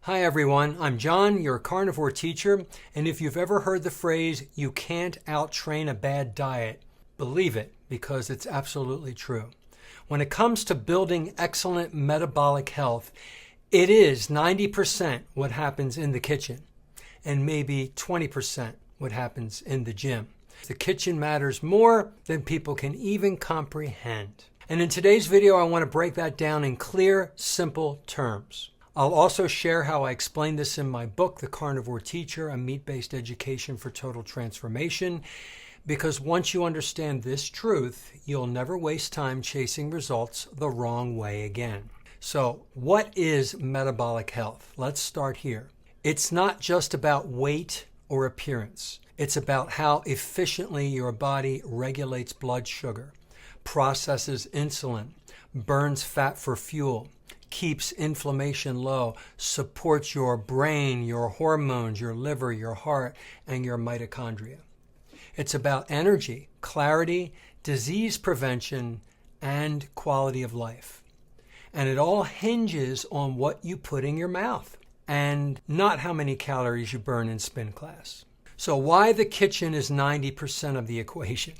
Hi everyone, I'm John, your carnivore teacher, and if you've ever heard the phrase, you can't out-train a bad diet, believe it, because it's absolutely true. When it comes to building excellent metabolic health, it is 90% what happens in the kitchen, and maybe 20% what happens in the gym. The kitchen matters more than people can even comprehend. And in today's video, I want to break that down in clear, simple terms. I'll also share how I explain this in my book, The Carnivore Teacher, a meat-based education for total transformation, because once you understand this truth, you'll never waste time chasing results the wrong way again. So, what is metabolic health? Let's start here. It's not just about weight or appearance. It's about how efficiently your body regulates blood sugar, processes insulin, burns fat for fuel, keeps inflammation low, supports your brain, your hormones, your liver, your heart, and your mitochondria. It's about energy, clarity, disease prevention, and quality of life. And it all hinges on what you put in your mouth and not how many calories you burn in spin class. So why the kitchen is 90% of the equation?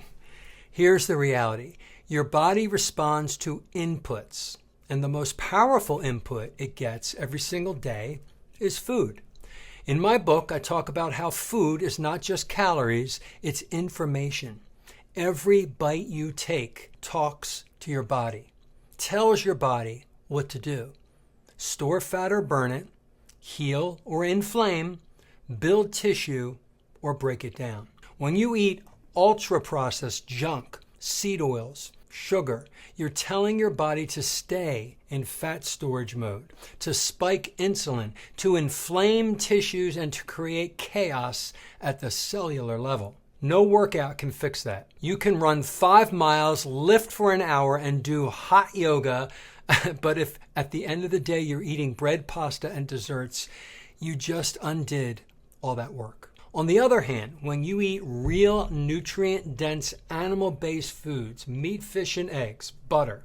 Here's the reality. Your body responds to inputs. And the most powerful input it gets every single day is food. In my book, I talk about how food is not just calories, it's information. Every bite you take talks to your body, tells your body what to do. Store fat or burn it, heal or inflame, build tissue or break it down. When you eat ultra-processed junk, seed oils, sugar, you're telling your body to stay in fat storage mode, to spike insulin, to inflame tissues, and to create chaos at the cellular level. No workout can fix that. You can run 5 miles, lift for an hour, and do hot yoga, but if at the end of the day you're eating bread, pasta, and desserts, you just undid all that work. On the other hand, when you eat real nutrient-dense animal-based foods, meat, fish, and eggs, butter,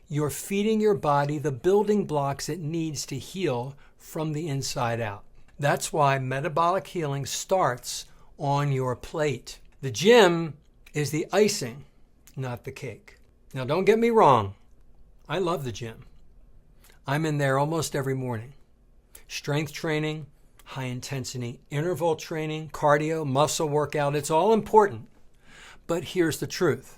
you're feeding your body the building blocks it needs to heal from the inside out. That's why metabolic healing starts on your plate. The gym is the icing, not the cake. Now, don't get me wrong. I love the gym. I'm in there almost every morning. Strength training, high intensity interval training, cardio, muscle workout, it's all important. But here's the truth.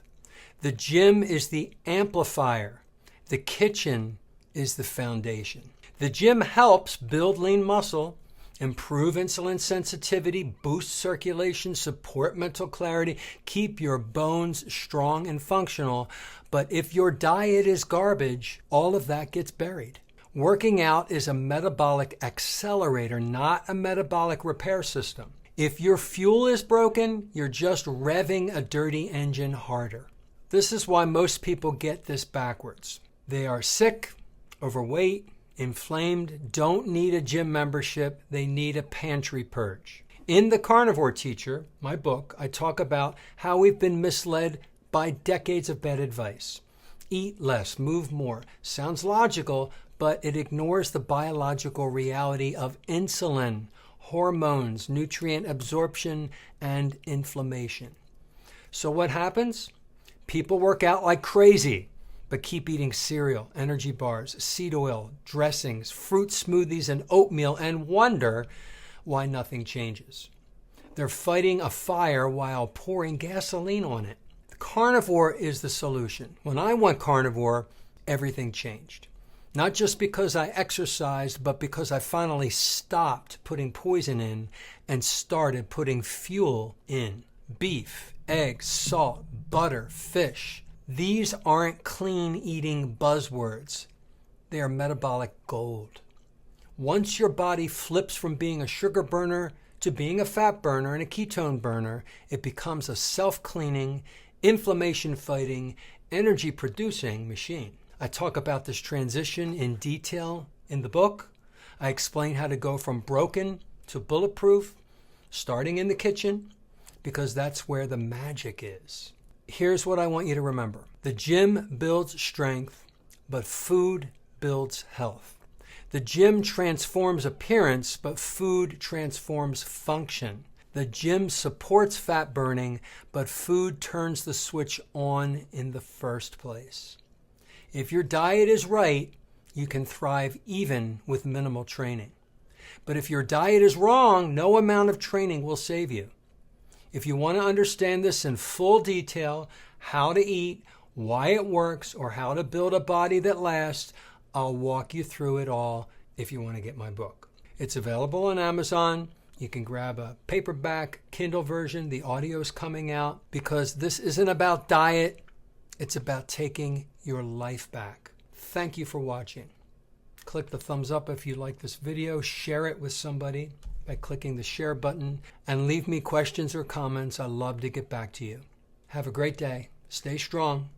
The gym is the amplifier. The kitchen is the foundation. The gym helps build lean muscle, improve insulin sensitivity, boost circulation, support mental clarity, keep your bones strong and functional. But if your diet is garbage, all of that gets buried. Working out is a metabolic accelerator, not a metabolic repair system. If your fuel is broken, you're just revving a dirty engine harder. This is why most people get this backwards. They are sick, overweight, inflamed, don't need a gym membership, they need a pantry purge. In The Carnivore Teacher, my book, I talk about how we've been misled by decades of bad advice. Eat less, move more. Sounds logical, but it ignores the biological reality of insulin, hormones, nutrient absorption, and inflammation. So what happens? People work out like crazy, but keep eating cereal, energy bars, seed oil, dressings, fruit smoothies, and oatmeal, and wonder why nothing changes. They're fighting a fire while pouring gasoline on it. Carnivore is the solution. When I went carnivore, everything changed. Not just because I exercised, but because I finally stopped putting poison in and started putting fuel in. Beef, eggs, salt, butter, fish. These aren't clean eating buzzwords. They are metabolic gold. Once your body flips from being a sugar burner to being a fat burner and a ketone burner, it becomes a self-cleaning, inflammation-fighting, energy-producing machine. I talk about this transition in detail in the book. I explain how to go from broken to bulletproof, starting in the kitchen, because that's where the magic is. Here's what I want you to remember. The gym builds strength, but food builds health. The gym transforms appearance, but food transforms function. The gym supports fat burning, but food turns the switch on in the first place. If your diet is right, you can thrive even with minimal training. But if your diet is wrong, no amount of training will save you. If you want to understand this in full detail, how to eat, why it works, or how to build a body that lasts, I'll walk you through it all if you want to get my book. It's available on Amazon. You can grab a paperback, Kindle version. The audio is coming out because this isn't about diet. It's about taking your life back. Thank you for watching. Click the thumbs up if you like this video. Share it with somebody by clicking the share button. And leave me questions or comments. I love to get back to you. Have a great day. Stay strong.